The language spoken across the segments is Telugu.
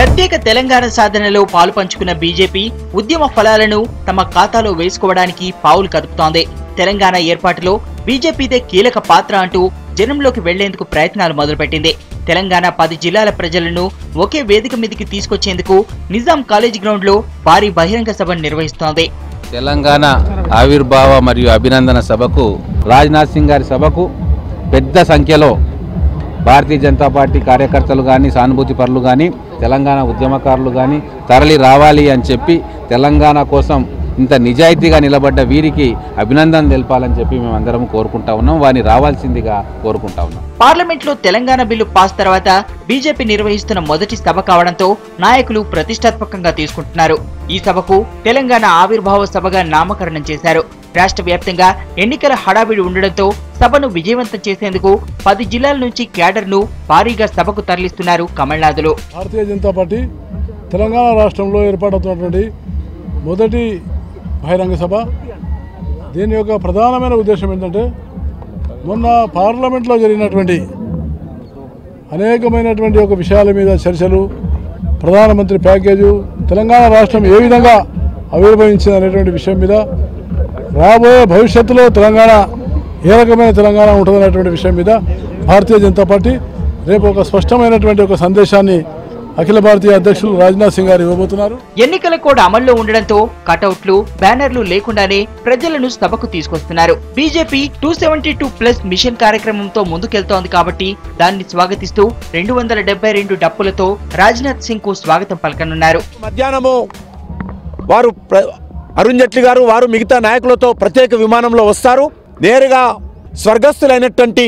ప్రత్యేక తెలంగాణ సాధనలో పాలు పంచుకున్న బీజేపీ ఉద్యమ ఫలాలను తమ ఖాతాలో వేసుకోవడానికి పావులు కదుపుతోంది. తెలంగాణ ఏర్పాటులో బీజేపీదే కీలక పాత్ర అంటూ జనంలోకి వెళ్లేందుకు ప్రయత్నాలు మొదలుపెట్టింది. తెలంగాణ 10 జిల్లాల ప్రజలను ఒకే వేదిక మీదకి తీసుకొచ్చేందుకు నిజాం కాలేజ్ గ్రౌండ్ లో భారీ బహిరంగ సభను నిర్వహిస్తోంది. తెలంగాణ ఆవిర్భావ మరియు అభినందన సభకు రాజ్నాథ్ సింగ్ గారి సభకు పెద్ద సంఖ్యలో భారతీయ జనతా పార్టీ కార్యకర్తలు కానీ, సానుభూతి పరులు కానీ, తెలంగాణ ఉద్యమకారులు కానీ తరలి రావాలి అని చెప్పి తెలంగాణ కోసం ఇంత నిజాయితీగా నిలబడ్డ వీరికి అభినందన తెలపాలని చెప్పి మేమందరం కోరుకుంటా ఉన్నాం. వారిని రావాల్సిందిగా కోరుకుంటా ఉన్నాం. పార్లమెంట్ లో తెలంగాణ బిల్లు పాస్ తర్వాత బీజేపీ నిర్వహిస్తున్న మొదటి సభ కావడంతో నాయకులు ప్రతిష్టాత్మకంగా తీసుకుంటున్నారు. ఈ సభకు తెలంగాణ ఆవిర్భావ సభగా నామకరణం చేశారు. రాష్ట్ర వ్యాప్తంగా ఎన్నికల హడావిడి ఉండడంతో సభను విజయవంతం చేసేందుకు 10 జిల్లాల నుంచి క్యాడర్ ను భారీగా సభకు తరలిస్తున్నారు కమల్నాథులు. భారతీయ జనతా పార్టీ తెలంగాణ రాష్ట్రంలో ఏర్పాటవుతున్నటువంటి మొదటి బహిరంగ సభ. దీని యొక్క ప్రధానమైన ఉద్దేశం ఏంటంటే, మొన్న పార్లమెంట్లో జరిగినటువంటి అనేకమైనటువంటి ఒక విషయాల మీద చర్చలు, ప్రధానమంత్రి ప్యాకేజు, తెలంగాణ రాష్ట్రం ఏ విధంగా ఆవిర్భవించింది అనేటువంటి విషయం మీద, రాబోయే భవిష్యత్తులో తెలంగాణ ఏ రకమైన తెలంగాణ ఉంటుందనేటువంటి విషయం మీద భారతీయ జనతా పార్టీ రేపు ఒక స్పష్టమైనటువంటి ఒక సందేశాన్ని అఖిల భారతీయ అధ్యక్షులు రాజ్నాథ్ సింగ్ గారు ఇవ్వబోతున్నారు. ఎన్నికల కోడ్ అమల్లో ఉండడంతో కటౌట్లు, బ్యానర్లు లేకుండానే ప్రజలను సభకు తీసుకొస్తున్నారు. బీజేపీ 272+ మిషన్ కార్యక్రమంతో ముందుకెళ్తోంది కాబట్టి దాన్ని స్వాగతిస్తూ 272 డప్పులతో రాజ్నాథ్ సింగ్ కు స్వాగతం పలకనున్నారు. మధ్యాహ్నము వారు అరుణ్ జైట్లీ గారు వారు మిగతా నాయకులతో ప్రత్యేక విమానంలో వస్తారు. నేరుగా స్వర్గస్థులైనటువంటి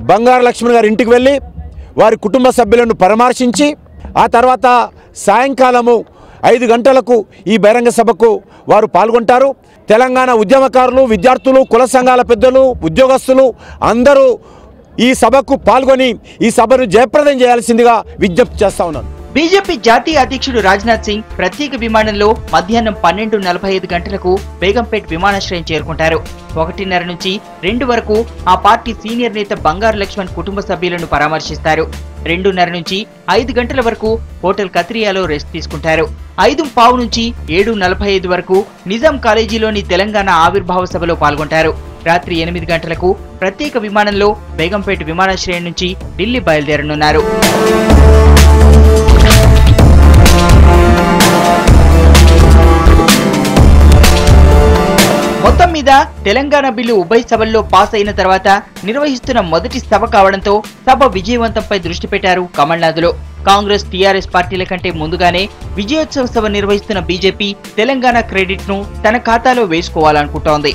బంగారు లక్ష్మణ్ గారి ఇంటికి వెళ్ళి వారి కుటుంబ సభ్యులను పరామర్శించి ఆ తర్వాత సాయంకాలము 5 గంటలకు ఈ బహిరంగ సభకు వారు పాల్గొంటారు. తెలంగాణ ఉద్యమకారులు, విద్యార్థులు, కుల సంఘాల పెద్దలు, ఉద్యోగస్తులు అందరూ ఈ సభకు పాల్గొని ఈ సభను జయప్రదం చేయాల్సిందిగా విజ్ఞప్తి చేస్తా ఉన్నాను. బీజేపీ జాతీయ అధ్యక్షుడు రాజ్నాథ్ సింగ్ ప్రత్యేక విమానంలో మధ్యాహ్నం 12:45 గంటలకు బేగంపేట్ విమానాశ్రయం చేరుకుంటారు. 1:30 నుంచి 2 వరకు ఆ పార్టీ సీనియర్ నేత బంగారు లక్ష్మణ్ కుటుంబ సభ్యులను పరామర్శిస్తారు. 2:30 నుంచి 5 గంటల వరకు హోటల్ కత్రియాలో రెస్ట్ తీసుకుంటారు. 5:15 నుంచి 7:45 వరకు నిజాం కాలేజీలోని తెలంగాణ ఆవిర్భావ సభలో పాల్గొంటారు. రాత్రి 8 గంటలకు ప్రత్యేక విమానంలో బేగంపేట్ విమానాశ్రయం నుంచి ఢిల్లీ బయలుదేరనున్నారు. మొత్తం మీద తెలంగాణ బిల్లు ఉభయ సభల్లో పాస్ అయిన తర్వాత నిర్వహిస్తున్న మొదటి సభ కావడంతో సభ విజయవంతంపై దృష్టి పెట్టారు కమల్నాథులు. కాంగ్రెస్, టీఆర్ఎస్ పార్టీల కంటే ముందుగానే విజయోత్సవ సభ నిర్వహిస్తున్న బీజేపీ తెలంగాణ క్రెడిట్ ను తన ఖాతాలో వేసుకోవాలనుకుంటోంది.